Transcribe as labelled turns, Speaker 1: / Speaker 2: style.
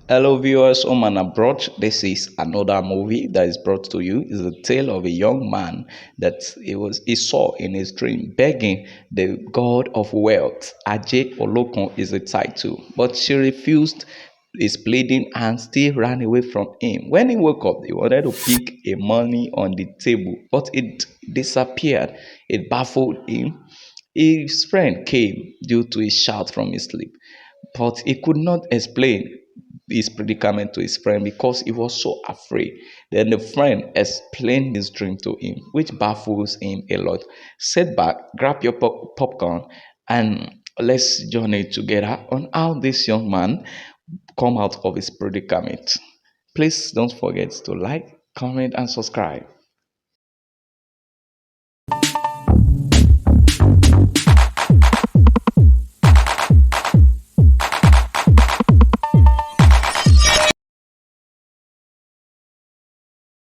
Speaker 1: Hello viewers home and abroad. This is another movie that is brought to you. It's the tale of a young man that he saw in his dream begging the god of wealth. AJE Olokun is the title, but she refused his pleading and still ran away from him. When he woke up, he wanted to pick a money on the table, but it disappeared. It baffled him. His friend came due to a shout from his sleep, but he could not explain his predicament to his friend because he was so afraid. Then the friend explained his dream to him, which baffles him a lot. Sit back, grab your popcorn, and let's journey together on how this young man come out of his predicament. Please don't forget to like, comment, and subscribe.